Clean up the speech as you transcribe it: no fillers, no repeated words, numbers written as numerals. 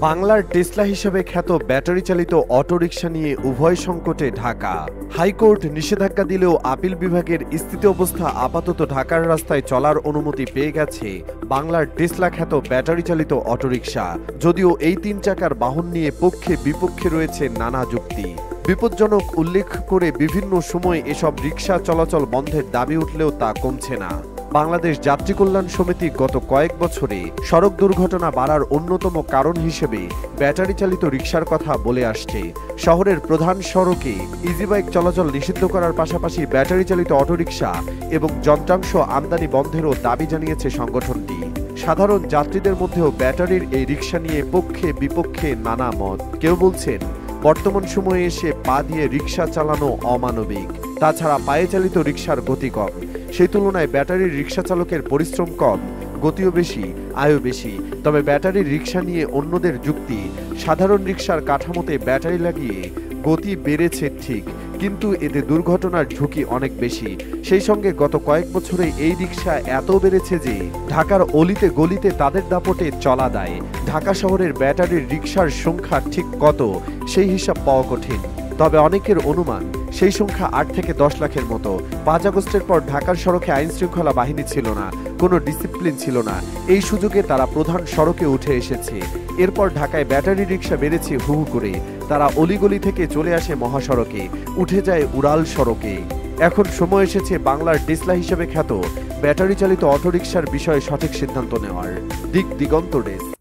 বাংলার টেসলা হিসেবে খ্যাত ব্যাটারি চালিত অটোরিকশা নিয়ে উভয় সংকটে ঢাকা। হাইকোর্ট নিষেধাজ্ঞা দিলেও আপিল বিভাগের স্থিতি অবস্থা আপাতত ঢাকার রাস্তায় চলার অনুমতি পেয়ে গেছে বাংলার টেসলা খ্যাত ব্যাটারি চালিত অটোরিকশা। যদিও এই ৩ চাকার বাহন নিয়ে পক্ষে বিপক্ষে রয়েছে নানা যুক্তি। বিপজ্জনক উল্লেখ করে বিভিন্ন সময়ে এসব রিকশা চলাচল বন্ধের দাবি উঠলেও তা কমছে না। বাংলাদেশ যাত্রী কল্যাণ সমিতি গত কয়েক বছরে সড়ক দুর্ঘটনা বাড়ার অন্যতম কারণ হিসেবে ব্যাটারি চালিত রিকশার কথা বলে আসছে। শহরের প্রধান সড়কে ইজিবাইক চলাচল নিষিদ্ধ করার পাশাপাশি ব্যাটারি চালিত অটোরিকশা এবং যন্ত্রাংশ আমদানি বন্ধেরও দাবি জানিয়েছে সংগঠনটি। সাধারণ যাত্রীদের মধ্যেও ব্যাটারির এই রিকশা নিয়ে পক্ষে বিপক্ষে নানা মত। কেউ বলছেন বর্তমান সময়ে এসে পা দিয়ে রিকশা চালানো অমানবিক, তাছাড়া পায়ে চালিত রিকশার গতি কম, সেই তুলনায় ব্যাটারির রিকশা চালকের পরিশ্রম কম, গতিও বেশি, আয়ও বেশি। তবে ব্যাটারির রিকশা নিয়ে অন্যদের যুক্তি, সাধারণ রিকশার কাঠামোতে ব্যাটারি লাগিয়ে গতি বেড়েছে ঠিক, কিন্তু এতে দুর্ঘটনার ঝুঁকি অনেক বেশি। সেই সঙ্গে গত কয়েক বছরে এই রিকশা এত বেড়েছে যে ঢাকার অলিতে গলিতে তাদের দাপটে চলা দায়। ঢাকা শহরের ব্যাটারির রিকশার সংখ্যা ঠিক কত সেই হিসাব পাওয়া কঠিন, তবে অনেকের অনুমান সেই সংখ্যা ৮ থেকে ১০ লাখের মতো। ৫ আগস্টের পর ঢাকার সড়কে আইন শৃঙ্খলা বাহিনী ছিল না, কোনো ডিসিপ্লিন ছিল না। এই সুযোগে তারা প্রধান সড়কে উঠে এসেছে। এরপর ঢাকায় ব্যাটারি রিকশা বেড়েছে হু হু করে। তারা অলিগলি থেকে চলে আসে মহাসড়কে, উঠে যায় উড়াল সড়কে। এখন সময় এসেছে বাংলার টেসলা হিসেবে খ্যাত ব্যাটারি চালিত অটোরিকশার বিষয়ে সঠিক সিদ্ধান্ত নেওয়ার। দিক দিগন্ত ডেস্ক।